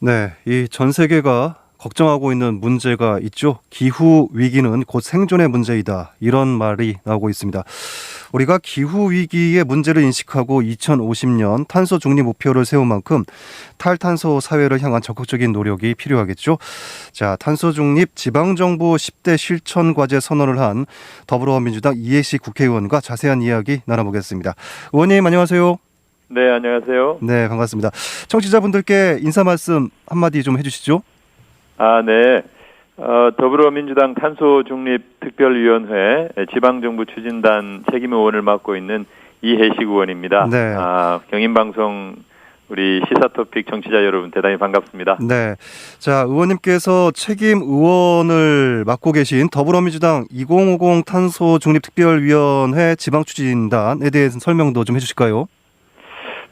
네, 이 전 세계가 걱정하고 있는 문제가 있죠. 기후 위기는 곧 생존의 문제이다. 이런 말이 나오고 있습니다. 우리가 기후 위기의 문제를 인식하고 2050년 탄소 중립 목표를 세운 만큼 탈탄소 사회를 향한 적극적인 노력이 필요하겠죠. 자, 탄소 중립 지방정부 10대 실천 과제 선언을 한 더불어민주당 이해식 국회의원과 자세한 이야기 나눠보겠습니다. 의원님 안녕하세요. 네, 안녕하세요. 네, 반갑습니다. 청취자분들께 인사 말씀 한마디 좀 해주시죠. 네. 더불어민주당 탄소중립특별위원회 지방정부 추진단 책임의원을 맡고 있는 이해식 의원입니다. 네. 경인방송 우리 시사토픽 청취자 여러분 대단히 반갑습니다. 네. 자, 의원님께서 책임 의원을 맡고 계신 더불어민주당 2050 탄소중립특별위원회 지방추진단에 대해서 설명도 좀 해주실까요?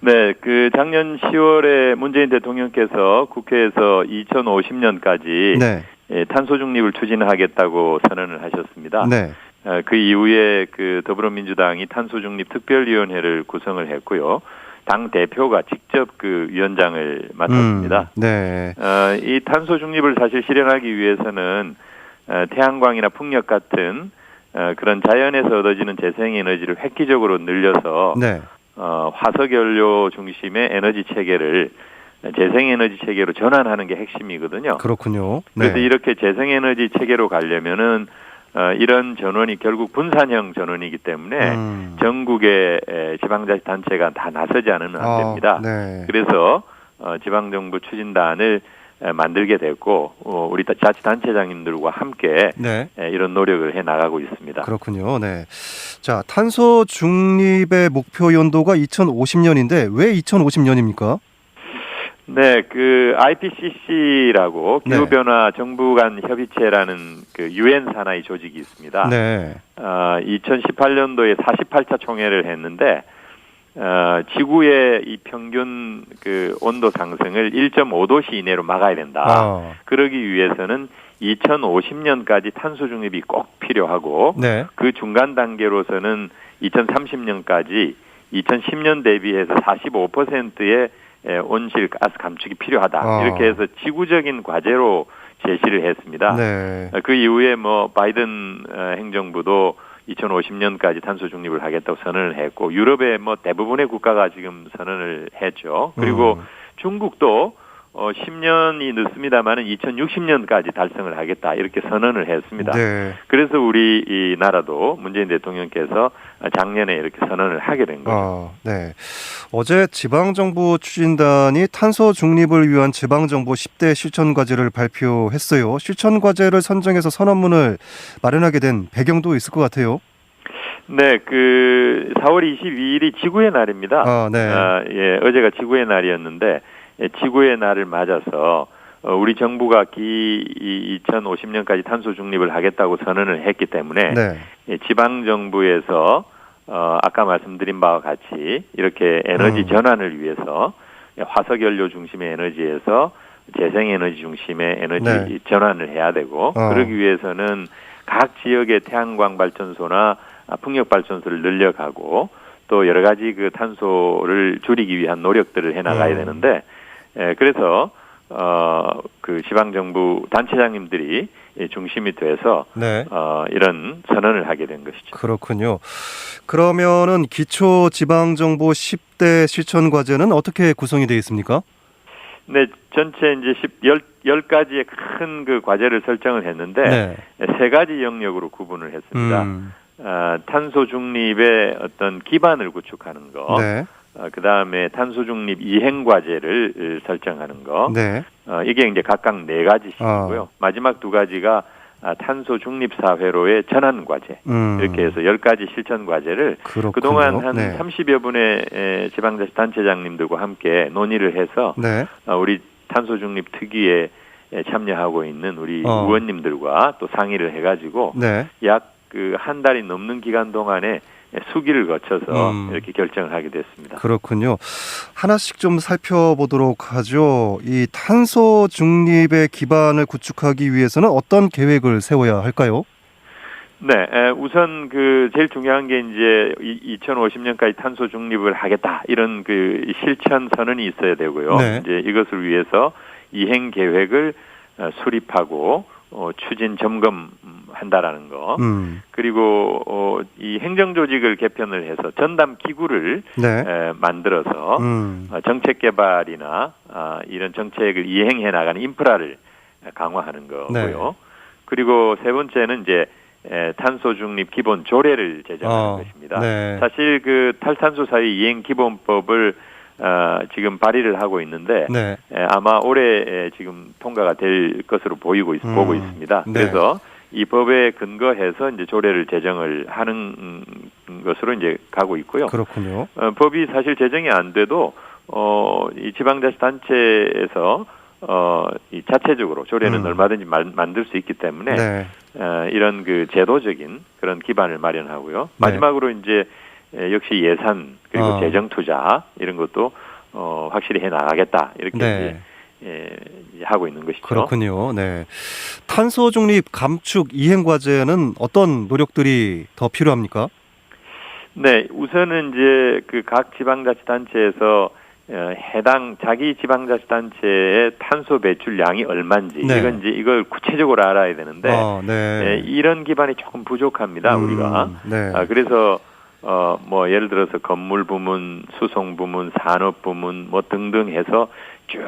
네, 작년 10월에 문재인 대통령께서 국회에서 2050년까지 네. 탄소 중립을 추진하겠다고 선언을 하셨습니다. 네. 그 이후에 더불어민주당이 탄소 중립 특별위원회를 구성을 했고요. 당 대표가 직접 위원장을 맡았습니다. 네. 이 탄소 중립을 사실 실현하기 위해서는 태양광이나 풍력 같은 그런 자연에서 얻어지는 재생에너지를 획기적으로 늘려서 네. 화석연료 중심의 에너지 체계를 재생에너지 체계로 전환하는 게 핵심이거든요. 그렇군요. 네. 그래서 이렇게 재생에너지 체계로 가려면은 이런 전원이 결국 분산형 전원이기 때문에 전국의 지방자치단체가 다 나서지 않으면 안 됩니다. 네. 그래서 지방정부 추진단을 만들게 됐고 우리 자치단체장님들과 함께 네. 이런 노력을 해 나가고 있습니다. 그렇군요. 네. 자, 탄소 중립의 목표 연도가 2050년인데 왜 2050년입니까? 네, IPCC라고 기후변화 정부 간 협의체라는 유엔 산하의 조직이 있습니다. 네. 2018년도에 48차 총회를 했는데 지구의 이 평균 온도 상승을 1.5도씨 이내로 막아야 된다. 그러기 위해서는 2050년까지 탄소 중립이 꼭 필요하고 네. 그 중간 단계로서는 2030년까지 2010년 대비해서 45%의 온실가스 감축이 필요하다. 이렇게 해서 지구적인 과제로 제시를 했습니다. 네. 그 이후에 바이든 행정부도 2050년까지 탄소 중립을 하겠다고 선언을 했고 유럽의 대부분의 국가가 지금 선언을 했죠. 그리고 중국도 10년이 늦습니다만은 2060년까지 달성을 하겠다 이렇게 선언을 했습니다. 네. 그래서 우리 이 나라도 문재인 대통령께서 작년에 이렇게 선언을 하게 된 거죠. 네. 어제 지방정부 추진단이 탄소 중립을 위한 지방정부 10대 실천 과제를 발표했어요. 실천 과제를 선정해서 선언문을 마련하게 된 배경도 있을 것 같아요. 네, 4월 22일이 지구의 날입니다. 네. 어제가 지구의 날이었는데 지구의 날을 맞아서 우리 정부가 2050년까지 탄소 중립을 하겠다고 선언을 했기 때문에 네. 지방 정부에서 아까 말씀드린 바와 같이 이렇게 에너지 전환을 위해서 화석 연료 중심의 에너지에서 재생 에너지 중심의 에너지 전환을 해야 되고 그러기 위해서는 각 지역의 태양광 발전소나 풍력 발전소를 늘려가고 또 여러 가지 탄소를 줄이기 위한 노력들을 해 나가야 되는데 그래서 지방 정부 단체장님들이 중심이 돼서 이런 선언을 하게 된 것이죠. 그렇군요. 그러면은 기초 지방 정부 10대 실천 과제는 어떻게 구성이 되어 있습니까? 네, 전체 이제 10가지의 큰 과제를 설정을 했는데 세 가지 영역으로 구분을 했습니다. 탄소 중립의 어떤 기반을 구축하는 거. 그 다음에 탄소 중립 이행 과제를 설정하는 거. 이게 이제 각각 4가지씩이고요. 마지막 2가지가 탄소 중립 사회로의 전환 과제. 이렇게 해서 10가지 실천 과제를 그동안 한 30여 분의 지방자치단체장님들과 함께 논의를 해서 우리 탄소 중립 특위에 참여하고 있는 우리 의원님들과 또 상의를 해가지고 약 한 달이 넘는 기간 동안에 수기를 거쳐서 이렇게 결정을 하게 됐습니다. 그렇군요. 하나씩 좀 살펴보도록 하죠. 이 탄소 중립의 기반을 구축하기 위해서는 어떤 계획을 세워야 할까요? 네, 우선 제일 중요한 게 이제 2050년까지 탄소 중립을 하겠다 이런 실천 선언이 있어야 되고요. 이제 이것을 위해서 이행 계획을 수립하고 추진 점검한다라는 거. 그리고 이 행정조직을 개편을 해서 전담 기구를 네. 만들어서 정책 개발이나 이런 정책을 이행해 나가는 인프라를 강화하는 거고요. 네. 그리고 세 번째는 이제 탄소 중립 기본 조례를 제정하는 것입니다. 네. 사실 그 탈탄소 사회 이행 기본법을 지금 발의를 하고 있는데 네. 아마 올해 지금 통과가 될 것으로 보고 있습니다. 네. 그래서 이 법에 근거해서 이제 조례를 제정을 하는 것으로 이제 가고 있고요. 그렇군요. 법이 사실 제정이 안 돼도 이 지방자치단체에서 이 자체적으로 조례는 얼마든지 만들 수 있기 때문에 네. 이런 그 제도적인 그런 기반을 마련하고요. 네. 마지막으로 이제 역시 예산 그리고 재정 투자 이런 것도 확실히 해 나가겠다 이렇게 네. 이제 하고 있는 것이죠. 그렇군요. 네. 탄소 중립 감축 이행 과제는 어떤 노력들이 더 필요합니까? 네, 우선은 이제 그 각 지방자치단체에서 해당 자기 지방자치단체의 탄소 배출량이 얼마인지 네. 이걸 구체적으로 알아야 되는데 네. 이런 기반이 조금 부족합니다 우리가. 네. 그래서 뭐 예를 들어서 건물 부문, 수송 부문, 산업 부문 뭐 등등 해서 쭉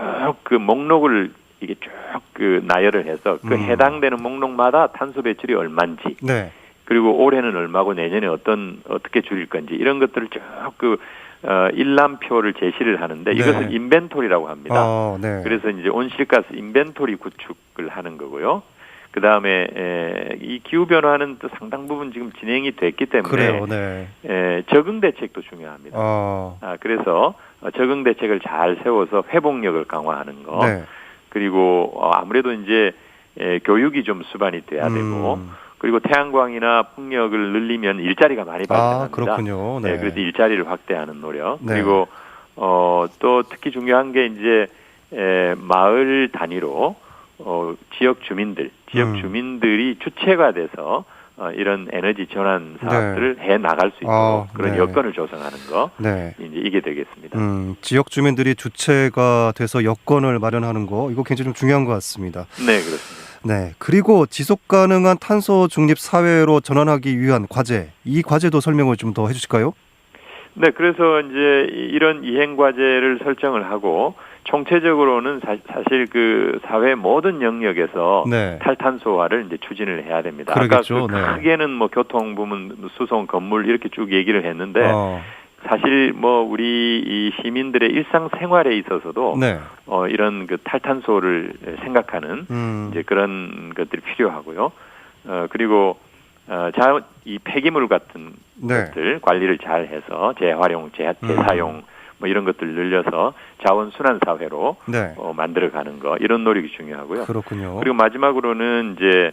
그 목록을 이게 쭉 그 나열을 해서 그 해당되는 목록마다 탄소 배출이 얼마인지. 네. 그리고 올해는 얼마고 내년에 어떻게 줄일 건지 이런 것들을 쭉 그 일람표를 제시를 하는데 이것을 네. 인벤토리라고 합니다. 네. 그래서 이제 온실가스 인벤토리 구축을 하는 거고요. 그 다음에 이 기후 변화는 또 상당 부분 지금 진행이 됐기 때문에 그래요, 네. 적응 대책도 중요합니다. 그래서 적응 대책을 잘 세워서 회복력을 강화하는 거. 네. 그리고 아무래도 이제 교육이 좀 수반이 돼야 되고. 그리고 태양광이나 풍력을 늘리면 일자리가 많이 발생합니다. 그렇군요. 네. 네, 그래서 일자리를 확대하는 노력. 네. 그리고 또 특히 중요한 게 이제 마을 단위로 지역 주민들이 주체가 돼서 이런 에너지 전환 사업들을 네. 해 나갈 수 있도록 그런 네. 여건을 조성하는 거. 네. 이제 이게 되겠습니다. 지역 주민들이 주체가 돼서 여건을 마련하는 거 이거 굉장히 좀 중요한 것 같습니다. 네, 그렇습니다. 네, 그리고 지속 가능한 탄소 중립 사회로 전환하기 위한 과제, 이 과제도 설명을 좀 더 해주실까요? 네, 그래서 이제 이런 이행 과제를 설정을 하고 총체적으로는 사실 그 사회 모든 영역에서 네. 탈탄소화를 이제 추진을 해야 됩니다. 그러겠죠. 아까 크게는 뭐 교통 부문, 수송, 건물 이렇게 쭉 얘기를 했는데. 사실 뭐 우리 이 시민들의 일상생활에 있어서도 네. 이런 그 탈탄소를 생각하는 이제 그런 것들이 필요하고요. 그리고 이 폐기물 같은 네. 것들 관리를 잘 해서 재활용, 재사용 뭐 이런 것들 늘려서 자원 순환 사회로 네. 만들어가는 거 이런 노력이 중요하고요. 그렇군요. 그리고 마지막으로는 이제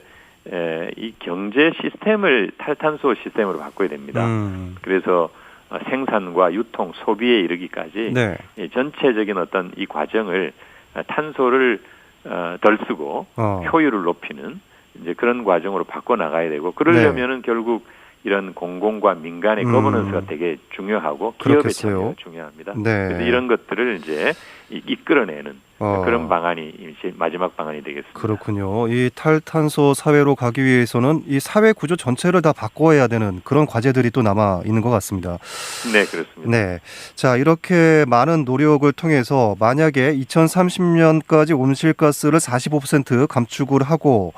이 경제 시스템을 탈탄소 시스템으로 바꿔야 됩니다. 그래서 생산과 유통, 소비에 이르기까지 네. 전체적인 어떤 이 과정을 탄소를 덜 쓰고 효율을 높이는 이제 그런 과정으로 바꿔 나가야 되고 그러려면은 네. 결국 이런 공공과 민간의 거버넌스가 되게 중요하고 기업의 참여가 중요합니다. 네. 그래서 이런 것들을 이제 이끌어내는 그런 방안이 이제 마지막 방안이 되겠습니다. 그렇군요. 이 탈탄소 사회로 가기 위해서는 이 사회 구조 전체를 다 바꿔야 되는 그런 과제들이 또 남아 있는 것 같습니다. 네, 그렇습니다. 네, 자 이렇게 많은 노력을 통해서 만약에 2030년까지 온실가스를 45% 감축을 하고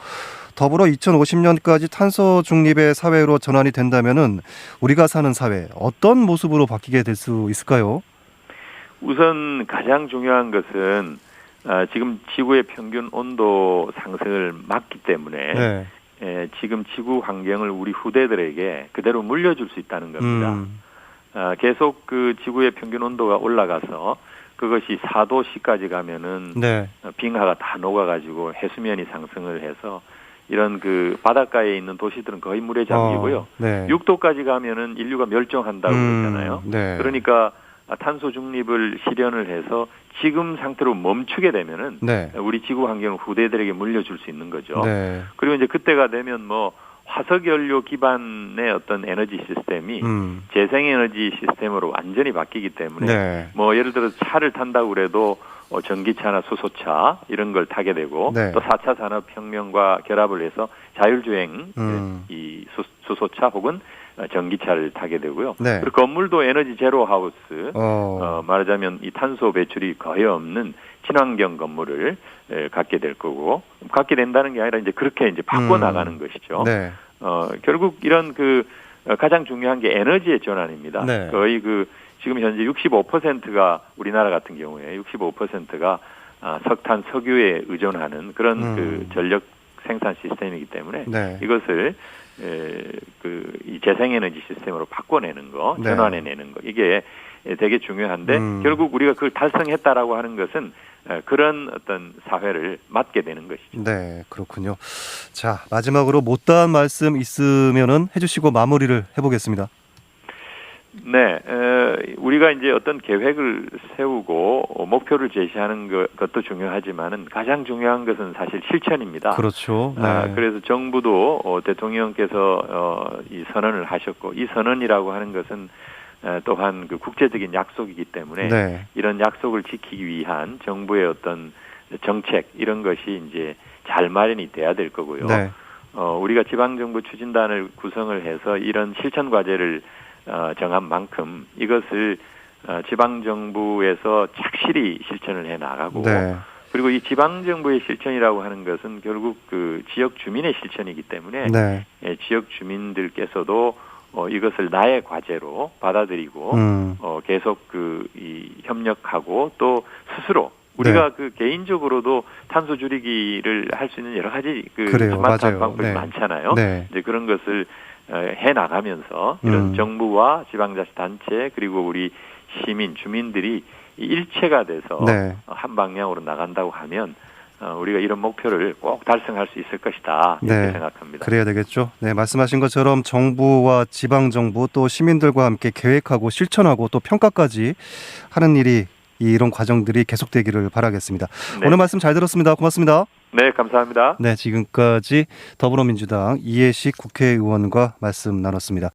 더불어 2050년까지 탄소 중립의 사회로 전환이 된다면은 우리가 사는 사회 어떤 모습으로 바뀌게 될 수 있을까요? 우선 가장 중요한 것은 지금 지구의 평균 온도 상승을 막기 때문에 네. 지금 지구 환경을 우리 후대들에게 그대로 물려줄 수 있다는 겁니다. 계속 그 지구의 평균 온도가 올라가서 그것이 4도씨까지 가면은 네. 빙하가 다 녹아가지고 해수면이 상승을 해서 이런 그 바닷가에 있는 도시들은 거의 물에 잠기고요. 네. 6도까지 가면은 인류가 멸종한다고 그러잖아요. 네. 그러니까 탄소 중립을 실현을 해서 지금 상태로 멈추게 되면은 네. 우리 지구 환경을 후대들에게 물려줄 수 있는 거죠. 네. 그리고 이제 그때가 되면 뭐 화석 연료 기반의 어떤 에너지 시스템이 재생 에너지 시스템으로 완전히 바뀌기 때문에 네. 뭐 예를 들어 차를 탄다고 그래도 전기차나 수소차 이런 걸 타게 되고 네. 또 4차 산업혁명과 결합을 해서 자율주행 이 수소차 혹은 전기차를 타게 되고요. 네. 그리고 건물도 에너지 제로 하우스 말하자면 이 탄소 배출이 거의 없는 친환경 건물을 갖게 될 거고 갖게 된다는 게 아니라 이제 그렇게 이제 바꿔 나가는 것이죠. 네. 결국 이런 가장 중요한 게 에너지의 전환입니다. 네. 거의 지금 현재 65%가 우리나라 같은 경우에 65%가 석탄, 석유에 의존하는 그런 전력 생산 시스템이기 때문에 네. 이것을 이 재생에너지 시스템으로 바꿔내는 거, 네. 전환해내는 거 이게 되게 중요한데 결국 우리가 그걸 달성했다라고 하는 것은 그런 어떤 사회를 맡게 되는 것이죠. 네, 그렇군요. 자, 마지막으로 못다한 말씀 있으면은 해주시고 마무리를 해보겠습니다. 네, 우리가 이제 어떤 계획을 세우고 목표를 제시하는 것도 중요하지만은 가장 중요한 것은 사실 실천입니다. 그렇죠. 네. 그래서 정부도 대통령께서 이 선언을 하셨고 이 선언이라고 하는 것은 또한 국제적인 약속이기 때문에 네. 이런 약속을 지키기 위한 정부의 어떤 정책 이런 것이 이제 잘 마련이 돼야 될 거고요. 네. 우리가 지방정부 추진단을 구성을 해서 이런 실천 과제를 정한 만큼 이것을 지방정부에서 착실히 실천을 해 나가고 네. 그리고 이 지방정부의 실천이라고 하는 것은 결국 지역 주민의 실천이기 때문에 네. 지역 주민들께서도 이것을 나의 과제로 받아들이고 계속 이 협력하고 또 스스로 우리가 네. 개인적으로도 탄소 줄이기를 할 수 있는 여러 가지 그래요. 스마트한 방법이 네. 많잖아요. 네. 이제 그런 것을 해 나가면서 이런 정부와 지방자치단체 그리고 우리 시민 주민들이 일체가 돼서 네. 한 방향으로 나간다고 하면 우리가 이런 목표를 꼭 달성할 수 있을 것이다 이렇게 네. 생각합니다. 그래야 되겠죠. 네, 말씀하신 것처럼 정부와 지방정부 또 시민들과 함께 계획하고 실천하고 또 평가까지 하는 일이 이런 과정들이 계속되기를 바라겠습니다. 네. 오늘 말씀 잘 들었습니다. 고맙습니다. 네, 감사합니다. 네, 지금까지 더불어민주당 이해식 국회의원과 말씀 나눴습니다.